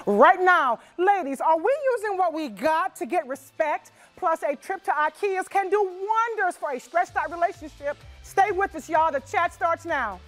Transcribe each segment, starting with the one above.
Right now, ladies, are we using what we got to get respect? Plus, a trip to IKEA's can do wonders for a stretched out relationship. Stay with us, y'all. The chat starts now.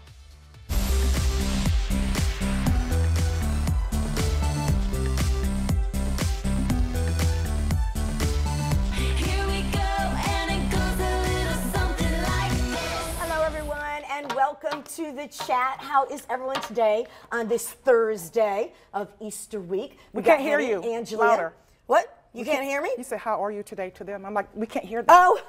Welcome to the chat. How is everyone today on this Thursday of Easter week? We can't hear you. Angela. Louder. What? You can't hear me? You said, how are you today to them? I'm like, we can't hear them. Oh,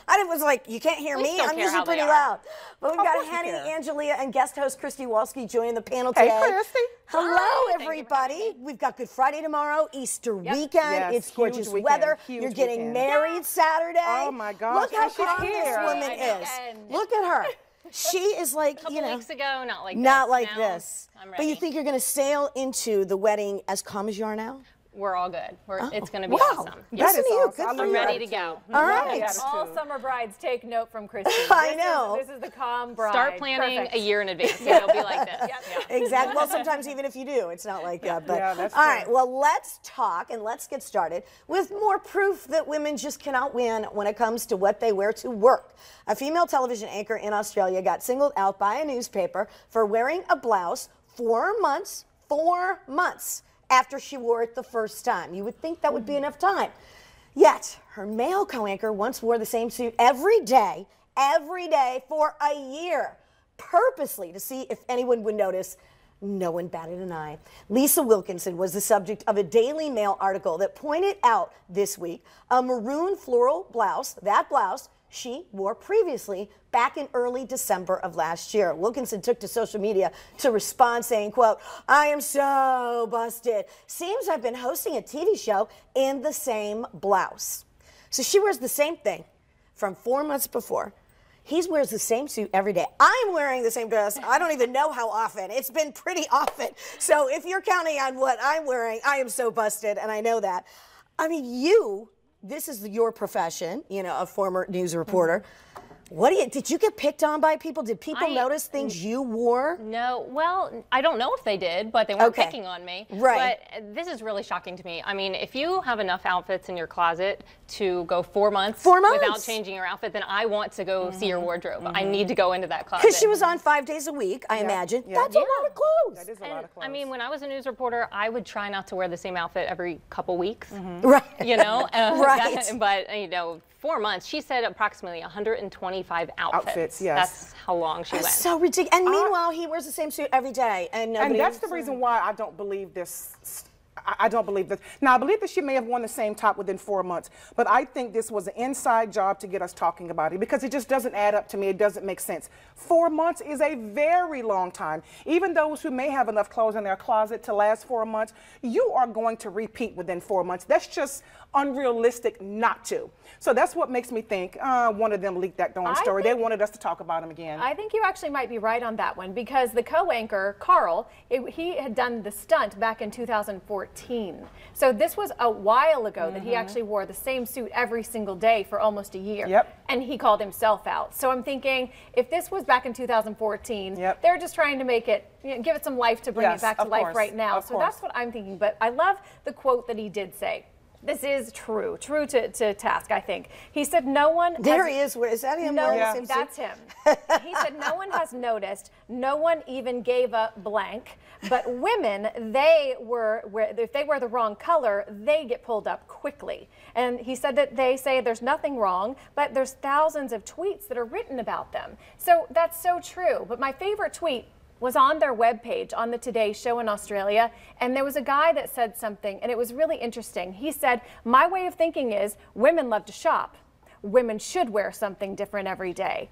I was like, you can't hear me? I'm usually pretty loud. But we've got Henny, Angelia, and guest host Christy Walski joining the panel today. Hey, Christy. Hello, everybody. We've got Good Friday tomorrow, Easter weekend. Yes, it's gorgeous weather. You're getting married Saturday. Oh, my gosh. Look how calm this woman is. Look at her. She is like, you know, weeks ago, not like this. I'm ready. But you think you're going to sail into the wedding as calm as you are now? We're all good. It's going to be awesome. That is awesome. I'm ready to go. All right. All summer brides take note from Christy. I know. This is the calm bride. Start planning a year in advance. It'll be like this. Exactly. Well, sometimes even if you do, it's not like that. But that's all right. Well, let's talk and let's get started with more proof that women just cannot win when it comes to what they wear to work. A female television anchor in Australia got singled out by a newspaper for wearing a blouse 4 months after she wore it the first time. You would think that would be enough time. Yet, her male co-anchor once wore the same suit every day for a year, purposely to see if anyone would notice. No one batted an eye. Lisa Wilkinson was the subject of a Daily Mail article that pointed out this week a maroon floral blouse, that blouse she wore previously back in early December of last year. Wilkinson took to social media to respond saying, quote, "I am so busted. Seems I've been hosting a TV show in the same blouse." So she wears the same thing from 4 months before. He wears the same suit every day. I'm wearing the same dress. I don't even know how often. It's been pretty often. So if you're counting on what I'm wearing, I am so busted, and I know that. I mean, this is your profession, you know, a former news reporter. Did you get picked on by people? Did people notice things you wore? No, well, I don't know if they did, but they weren't picking on me. Right. But this is really shocking to me. I mean, if you have enough outfits in your closet to go 4 months, without changing your outfit, then I want to go see your wardrobe. I need to go into that closet. Because she was on 5 days a week, I imagine. That's a lot of clothes. That is a lot of clothes. I mean, when I was a news reporter, I would try not to wear the same outfit every couple weeks. Right. You know? Right. But, you know, 4 months, she said approximately 125 outfits. Yes. That's how long she went. So ridiculous. And meanwhile, he wears the same suit every day. And that's the reason why I don't believe this. I don't believe this. Now, I believe that she may have worn the same top within 4 months, but I think this was an inside job to get us talking about it because it just doesn't add up to me. It doesn't make sense. 4 months is a very long time. Even those who may have enough clothes in their closet to last 4 months, you are going to repeat within 4 months. That's just unrealistic not to. So that's what makes me think one of them leaked that darn story. They wanted us to talk about him again. I think you actually might be right on that one because the co-anchor, Carl, he had done the stunt back in 2014. So this was a while ago that he actually wore the same suit every single day for almost a year. Yep. And he called himself out. So I'm thinking if this was back in 2014, they're just trying to make it, give it some life to bring it back to life right now. So that's what I'm thinking. But I love the quote that he did say. This is true to task, I think. He said no one... There he is. Is that him? No, that's him. He said no one has noticed. No one even gave a blank. But women, if they wear the wrong color, they get pulled up quickly. And he said that they say there's nothing wrong, but there's thousands of tweets that are written about them. So that's so true. But my favorite tweet was on their webpage on the Today Show in Australia, and there was a guy that said something, and it was really interesting. He said, "My way of thinking is women love to shop. Women should wear something different every day."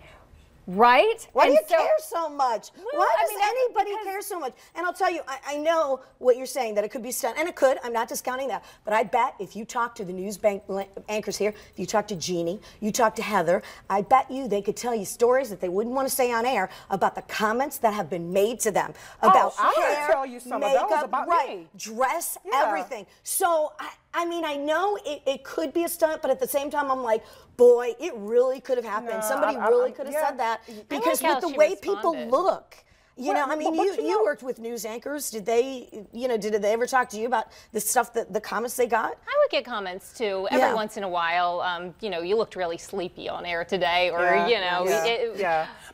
Right? Why do you care so much? Why does anybody care so much? And I'll tell you, I know what you're saying, that it could be stunt, and it could. I'm not discounting that. But I bet if you talk to the news bank anchors here, if you talk to Jeannie, you talk to Heather, I bet you they could tell you stories that they wouldn't want to say on air about the comments that have been made to them about hair, tell you some makeup, of those about me. Dress, everything. So I mean, I know it could be a stunt, but at the same time, I'm like, boy, it really could have happened. Somebody really could have said that because with the way people look, You know, I mean, you worked with news anchors. Did they, did they ever talk to you about the stuff, the comments they got? I would get comments too every once in a while. You looked really sleepy on air today, or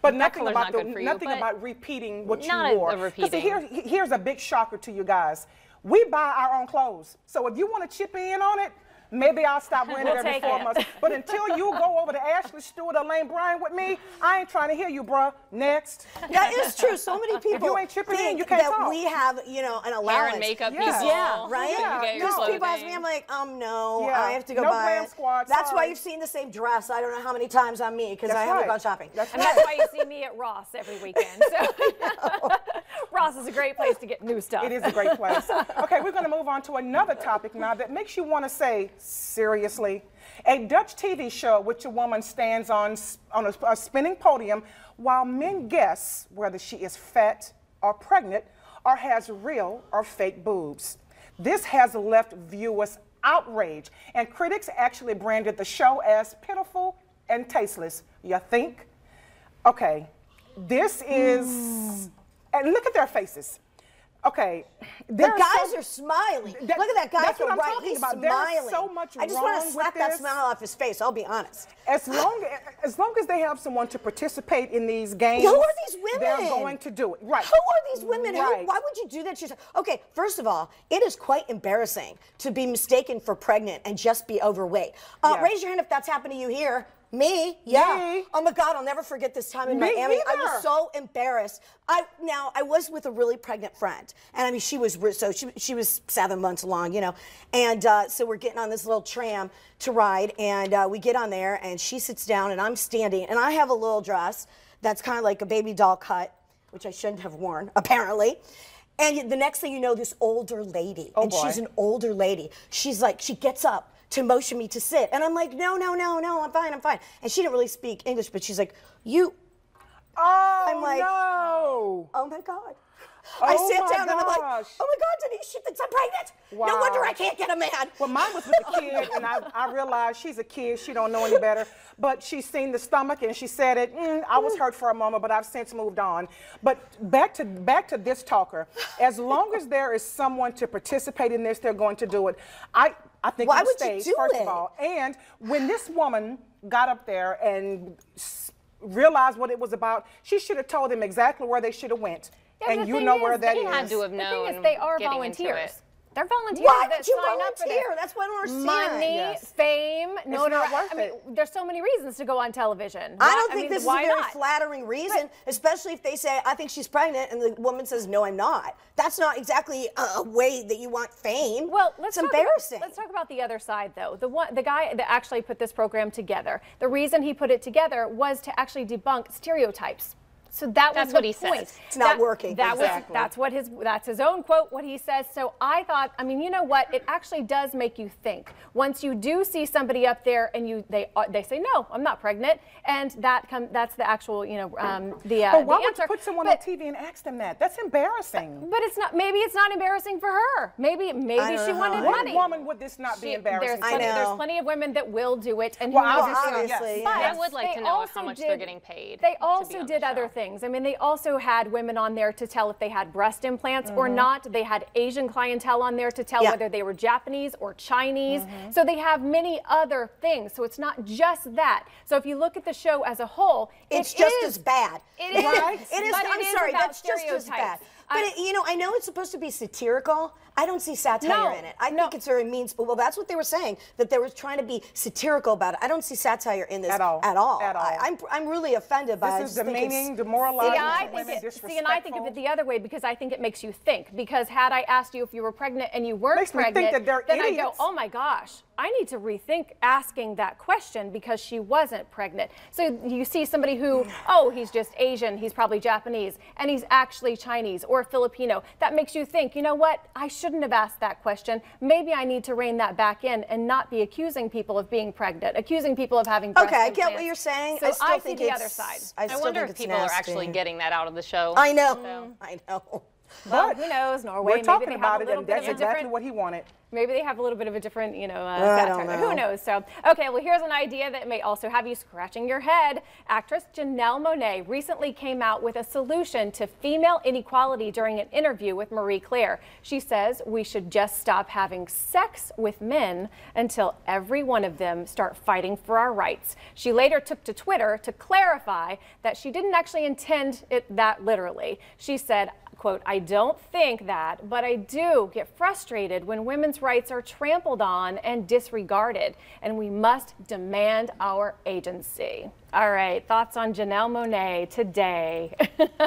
but nothing about repeating what you wore. Because here's a big shocker to you guys. We buy our own clothes, so if you want to chip in on it, maybe I'll stop wearing it every 4 months. But until you go over to Ashley Stewart or Lane Bryant with me, I ain't trying to hear you, bruh. Next. That is true. So many people if you ain't chipping in, you can't talk. We have, an allowance. Hair and makeup people. Yeah, right? Because people ask me, I'm like, no, I have to go buy. Glam Squad, that's why you've seen the same dress. I don't know how many times on me, because I haven't gone shopping. That's why you see me at Ross every weekend. So. Ross is a great place to get new stuff. It is a great place. Okay, we're going to move on to another topic now that makes you want to say, seriously. A Dutch TV show which a woman stands on a spinning podium while men guess whether she is fat or pregnant or has real or fake boobs. This has left viewers outraged, and critics actually branded the show as pitiful and tasteless. You think? Okay, this is, and look at their faces. Okay, the guys are smiling. Look at that guy. That's what I'm talking about. Smiling. There's so much I just wrong want to slap that smile off his face. I'll be honest. As long as they have someone to participate in these games, who are these women? They're going to do it. Right. Who are these women? Right. Why would you do that to yourself? Okay, first of all, it is quite embarrassing to be mistaken for pregnant and just be overweight. Raise your hand if that's happened to you here. Me? Yeah. Me? Oh my God, I'll never forget this time in Miami. Either. I was so embarrassed. I was with a really pregnant friend, and I mean she was 7 months along, and so we're getting on this little tram to ride, and we get on there, and she sits down, and I'm standing, and I have a little dress that's kind of like a baby doll cut, which I shouldn't have worn apparently. And the next thing you know, this older lady, she's an older lady. She's like, she gets up to motion me to sit. And I'm like, no, I'm fine. And she didn't really speak English, but she's like, you. Oh, I'm like, no. Oh my God. I sit down and I'm like, oh my God, Denise, she thinks I'm pregnant. Wow. No wonder I can't get a man. Well, mine was with a kid, and I realized she's a kid. She don't know any better. But she's seen the stomach, and she said it. I was hurt for a moment, but I've since moved on. But back to this talker. As long as there is someone to participate in this, they're going to do it. I think why it would stays, you do first it? of all. And when this woman got up there and realized what it was about, she should have told them exactly where they should have went. Yeah, and you know where that is. They had to have known. The thing is, they are getting volunteers. They're volunteers Why that would you sign up for this. volunteer? That's what I don't Money, understand. fame, notoriety. worth I mean, there's so many reasons to go on television. I don't think this is a why very not? flattering reason, especially if they say, I think she's pregnant, and the woman says, no, I'm not. That's not exactly a way that you want fame. Well, it's embarrassing. Let's talk about the other side, though. The guy that actually put this program together, the reason he put it together was to actually debunk stereotypes. So that's what he point. says. It's not working. That's his own quote, what he says. So I thought, I mean, you know what? It actually does make you think. Once you do see somebody up there and they say, no, I'm not pregnant, and that's the actual, But why would you put someone on TV and ask them that? That's embarrassing. But it's not. Maybe it's not embarrassing for her. Maybe she wanted money. What woman would this not be embarrassing? There's plenty of women that will do it, and obviously, but I would like to know how much they're getting paid. They also did other things. I mean, they also had women on there to tell if they had breast implants or not. They had Asian clientele on there to tell whether they were Japanese or Chinese. So they have many other things. So it's not just that. So if you look at the show as a whole, it's just as bad. It is. Right? It is. But I'm it is sorry, about that's just as bad. stereotypes. But I know it's supposed to be satirical. I don't see satire in it. I think it's very mean. Well, that's what they were saying, that they were trying to be satirical about it. I don't see satire in this at all. I'm really offended by it. This is demeaning, demoralizing, disrespectful. And I think of it the other way because I think it makes you think. Because had I asked you if you were pregnant and you weren't pregnant, then I go, oh my gosh, I need to rethink asking that question because she wasn't pregnant. So you see somebody who, he's just Asian, he's probably Japanese, and he's actually Chinese or Filipino. That makes you think, you know what, I shouldn't have asked that question. Maybe I need to rein that back in and not be accusing people of being pregnant, accusing people of having breast implants. I get what you're saying. So I see the other side. I wonder if people are actually getting that out of the show. I know. I know. Well, But who knows? Norway. we're talking maybe they have about a it, little and bit that's of a exactly different. what he wanted. Maybe they have a little bit of a different, I satire. don't know. Who knows? So, okay, well, here's an idea that may also have you scratching your head. Actress Janelle Monáe recently came out with a solution to female inequality during an interview with Marie Claire. She says we should just stop having sex with men until every one of them start fighting for our rights. She later took to Twitter to clarify that she didn't actually intend it that literally. She said, quote, I don't think that, but I do get frustrated when women's rights are trampled on and disregarded, and we must demand our agency. All right, thoughts on Janelle Monáe today?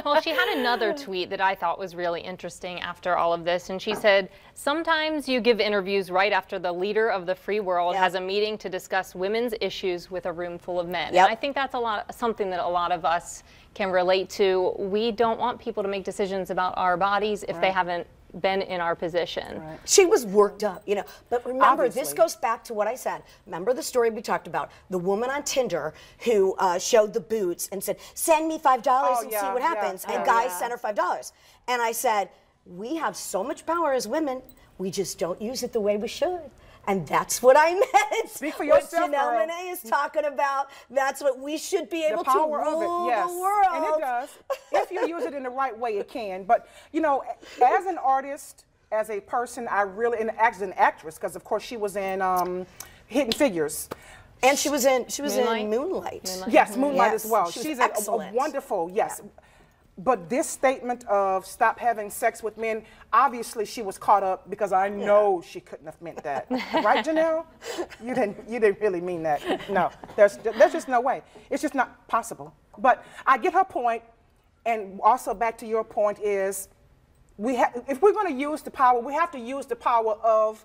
Well, she had another tweet that I thought was really interesting after all of this, and she said, sometimes you give interviews right after the leader of the free world has a meeting to discuss women's issues with a room full of men. And I think that's something that a lot of us can relate to. We don't want people to make decisions about our bodies if they haven't been in our position. She was worked up, But remember, this Obviously. goes back to what I said. Remember the story we talked about? The woman on Tinder who showed the boots and said, send me $5 and see what happens. And guys sent her $5. And I said, we have so much power as women, we just don't use it the way we should. And that's what I meant. Speak for yourself, What Janelle girl. Monáe is talking about, that's what we should be able The power to rule of it, yes. the world. And it does. If you use it in the right way, it can. But, as an artist, as a person, I really, and as an actress, because of course she was in Hidden Figures. And she was in Moonlight? Moonlight. Yes, Moonlight Yes, as well. she was She's excellent. a wonderful, yes. But this statement of stop having sex with men, obviously she was caught up because I know she couldn't have meant that. Right, Janelle? You didn't really mean that. No, there's just no way. It's just not possible. But I get her point, and also back to your point is, if we're going to use the power, we have to use the power of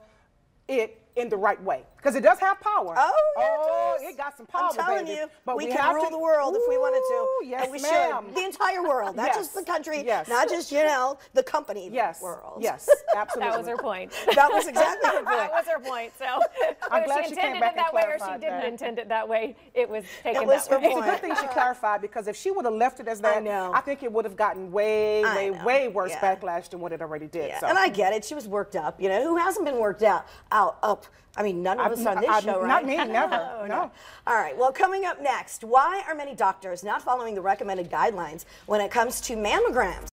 it in the right way, because it does have power. Oh, it got some power, I'm telling baby. you, But we we can have rule to, the world if we wanted to. Ooh, yes, and we ma'am. should. The entire world, not Yes, just the country, yes. not just, the company Yes, world. yes, absolutely. That was her point. That was exactly her That point. was her point. So I'm whether glad she she came intended back it that and way or she clarified didn't that. intend it that way, it was taken was that her way. It's a good thing she clarified, because if she would have left it as that, know. I think it would have gotten way, I way, know. way worse Yeah. backlash than what it already did. Yeah, So. and I get it. She was worked up. Who hasn't been worked up? I mean, none of us on this show, right? Not me, never. No. All right, well, coming up next, why are many doctors not following the recommended guidelines when it comes to mammograms?